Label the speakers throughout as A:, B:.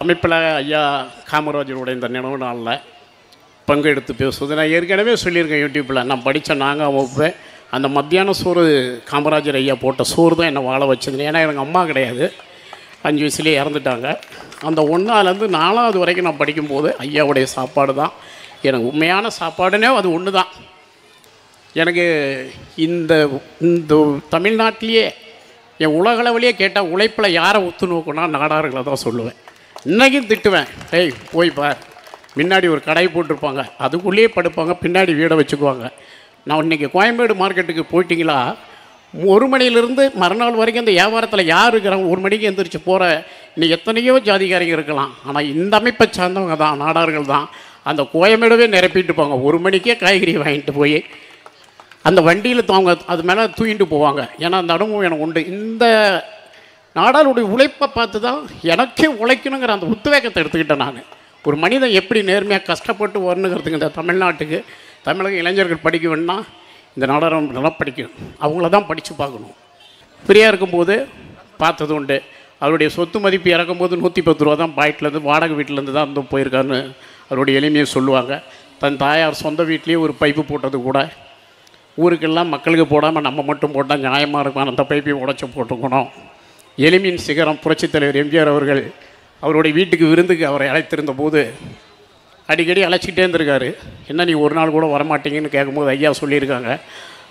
A: அமைப்பில் ஐயா காமராஜருடைய இந்த நினைவு நாளில் பங்கெடுத்து பேசுவது நான் ஏற்கனவே சொல்லியிருக்கேன் யூடியூப்பில். நான் படித்த நாங்கள் வகுப்பு அந்த மத்தியான சோறு காமராஜர் ஐயா போட்ட சோறு தான் என்னை வாழ வச்சது. ஏன்னா எனக்கு அம்மா கிடையாது, 5 வயசுலேயே இறந்துட்டாங்க. அந்த 1ஆலேருந்து 4ஆவது வரைக்கும் நான் படிக்கும்போது ஐயாவுடைய சாப்பாடு தான் எனக்கு உண்மையான சாப்பாடுனே அது ஒன்று தான். எனக்கு இந்த இந்த தமிழ்நாட்டிலேயே என் உலகளவிலேயே கேட்டால் உழைப்பில் யாரை ஒத்து நோக்குனா நாடார்களை தான் சொல்லுவேன். இன்றைக்கும் திட்டுவேன், ஏய் போய் பார், முன்னாடி ஒரு கடை போட்டிருப்பாங்க, அதுக்குள்ளேயே படுப்பாங்க, பின்னாடி வீடை வச்சுக்குவாங்க. நான் இன்றைக்கி கோயம்பேடு மார்க்கெட்டுக்கு போயிட்டிங்களா 1 மணிலேருந்து மறுநாள் வரைக்கும் அந்த வியாபாரத்தில் யார் இருக்கிறாங்க, 1 மணிக்கு எந்திரிச்சு போகிற இன்னைக்கு எத்தனையோ ஜாதிகாரிங்க இருக்கலாம், ஆனால் இந்த அமைப்பை சார்ந்தவங்க தான் நாடார்கள் தான் அந்த கோயம்பேடவே நிரப்பிட்டுப்பாங்க. 1 மணிக்கே காய்கறி வாங்கிட்டு போய் அந்த வண்டியில் அவங்க அது மேலே தூக்கிட்டு போவாங்க. ஏன்னா அந்த அனுபவம் எனக்கு உண்டு. இந்த நாடாளுடைய உழைப்பை பார்த்து தான் எனக்கே உழைக்கணுங்கிற அந்த உத்வேகத்தை எடுத்துக்கிட்டேன். நான் ஒரு மனிதன் எப்படி நேர்மையாக கஷ்டப்பட்டு வரணுங்கிறதுக்கு இந்த தமிழ்நாட்டுக்கு தமிழக இளைஞர்கள் படிக்க வேணும்னா இந்த நாடாளும் நல்லா படிக்கணும். அவங்கள தான் படித்து பார்க்கணும். ஃப்ரீயாக இருக்கும்போது பார்த்தது உண்டு. அவருடைய சொத்து மதிப்பு இறக்கும்போது 110 ரூபா தான் பாயிண்ட்லேருந்து வாடகை வீட்டிலேருந்து தான் வந்து போயிருக்காருன்னு அவருடைய எளிமையை சொல்லுவாங்க. தன் தாயார் சொந்த வீட்லேயே ஒரு பைப்பு போட்டது கூட ஊருக்கெல்லாம் மக்களுக்கு போடாமல் நம்ம மட்டும் போட்டால் நியாயமாக இருக்கும், அந்த பைப்பையும் உடச்சி போட்டுக்கணும். எளிமையின் சிகரம் புரட்சித் தலைவர் எம்ஜிஆர் அவர்கள் அவருடைய வீட்டுக்கு விருந்துக்கு அவரை அழைத்திருந்த போது அடிக்கடி அழைச்சிக்கிட்டே இருந்திருக்காரு. என்ன நீ ஒரு நாள் கூட வரமாட்டீங்கன்னு கேட்கும்போது ஐயா சொல்லியிருக்காங்க,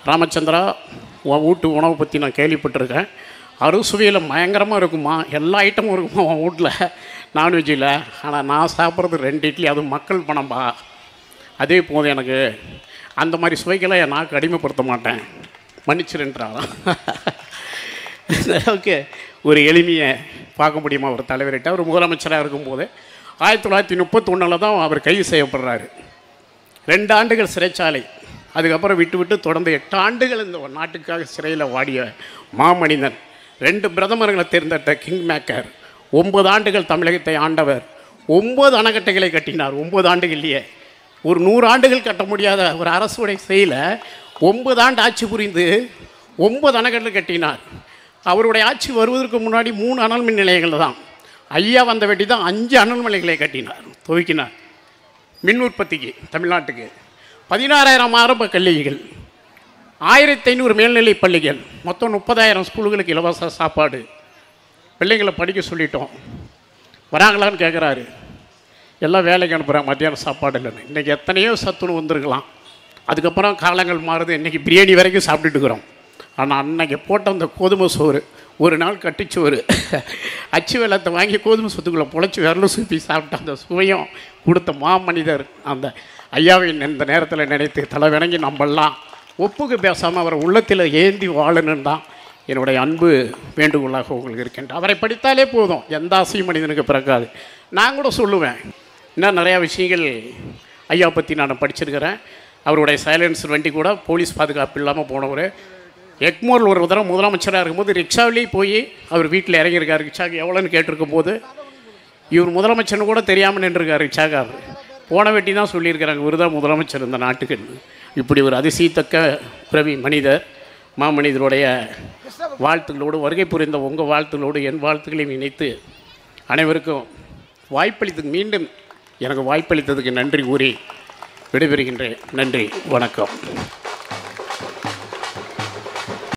A: ராமச்சந்திரா உன் வீட்டு உணவை பற்றி நான் கேள்விப்பட்டிருக்கேன், அறுசுவையில் பயங்கரமாக இருக்குமா, எல்லா ஐட்டமும் இருக்குமா உன் வீட்டில் நான்வெஜ்ஜில், ஆனால் நான் சாப்பிட்றது 2 இட்லி, அதுவும் மக்கள் பணம்பா, அதே போதும் எனக்கு, அந்த மாதிரி சுவைக்கெல்லாம் என் நாக்கு அடிமைப்படுத்த மாட்டேன், மன்னிச்சிருன்றாராம். ஓகே, ஒரு எளிமையை பார்க்க முடியுமா ஒரு தலைவர்கிட்ட? அவர் முதலமைச்சராக இருக்கும்போது 1931 தான் அவர் கைது செய்யப்படுறாரு. 2 ஆண்டுகள் சிறைச்சாலை, அதுக்கப்புறம் விட்டு தொடர்ந்து 8 ஆண்டுகள் இந்த நாட்டுக்காக சிறையில் வாடிய மாமனிதன், 2 பிரதமர்களை தேர்ந்தெடுத்த கிங் மேக்கர், 9 ஆண்டுகள் தமிழகத்தை ஆண்டவர், 9 அணைக்கட்டைகளை கட்டினார். 9 ஆண்டுகள்லையே ஒரு 100 ஆண்டுகள் கட்ட முடியாத ஒரு அரசுடைய செயல 9 ஆண்டு ஆட்சி புரிந்து 9 அணைக்கட்டை கட்டினார். அவருடைய ஆட்சி வருவதற்கு முன்னாடி 3 அனல் மின் நிலையங்கள் தான். ஐயா வந்த வெட்டி தான் 5 அனல் நிலையங்களை கட்டினார், துவக்கினார். மின் உற்பத்திக்கு தமிழ்நாட்டுக்கு 16,000 ஆரம்ப கல்விகள், 1,500 மேல்நிலை பள்ளிகள், மொத்தம் 30,000 ஸ்கூல்களுக்கு இலவச சாப்பாடு. பிள்ளைங்களை படிக்க சொல்லிட்டோம். வராங்களான்னு கேட்குறாரு, எல்லாம் வேலைக்கு அனுப்புகிறாங்க, மத்தியானம் சாப்பாடு இல்லைன்னு. இன்றைக்கி எத்தனையோ சத்துணவு வந்துருக்கலாம். அதுக்கப்புறம் காலங்கள் மாறுது, இன்றைக்கி பிரியாணி வரைக்கும் சாப்பிட்டுட்டுக்கிறோம். ஆனால் அன்னைக்கு போட்ட அந்த கோதுமை சோறு, ஒரு நாள் கட்டிச்சோறு, அச்சு வெள்ளத்தை வாங்கி கோதுமை சொத்துக்குள்ளே பொழைச்சி விரலும் சூப்பி சாப்பிட்ட அந்த சுவையும் கொடுத்த மாமனிதர் அந்த ஐயாவை இந்த நேரத்தில் நினைத்து தலை வணங்கி நம்மெல்லாம் ஒப்புக்கு பேசாமல் அவரை உள்ளத்தில் ஏந்தி வாழணுன்னு தான் என்னுடைய அன்பு வேண்டுகோளாக உங்களுக்கு இருக்கின்ற. அவரை படித்தாலே போதும், எந்த ஆசையும் மனிதனுக்கு பிறக்காது. நான் கூட சொல்லுவேன், இன்னும் நிறையா விஷயங்கள் ஐயா பற்றி நான் படிச்சிருக்கிறேன். அவருடைய சைலன்ஸ் வண்டி கூட போலீஸ் பாதுகாப்பு இல்லாமல் போனவர். எக்மோரில் ஒரு தடவை முதலமைச்சராக இருக்கும்போது ரிக்ஷாவிலேயே போய் அவர் வீட்டில் இறங்கியிருக்கார். ரிக்ஷாவுக்கு எவ்வளோன்னு கேட்டிருக்கும் போது இவர் முதலமைச்சர்னு கூட தெரியாமல் நின்றுருக்கார் ரிக்ஷாக்கார். போன வெட்டி தான் சொல்லியிருக்கிறாங்க, இவர் தான் முதலமைச்சர் இந்த நாட்டுக்கு. இப்படி ஒரு அதிசயத்தக்க பிறவி மனிதர், மாமனிதருடைய வாழ்த்துக்களோடு வருகை புரிந்த உங்கள் வாழ்த்துக்களோடு என் வாழ்த்துக்களையும் இணைத்து அனைவருக்கும் வாய்ப்பளித்ததுக்கு, மீண்டும் எனக்கு வாய்ப்பளித்ததுக்கு நன்றி கூறி விடைபெறுகின்றேன். நன்றி, வணக்கம்.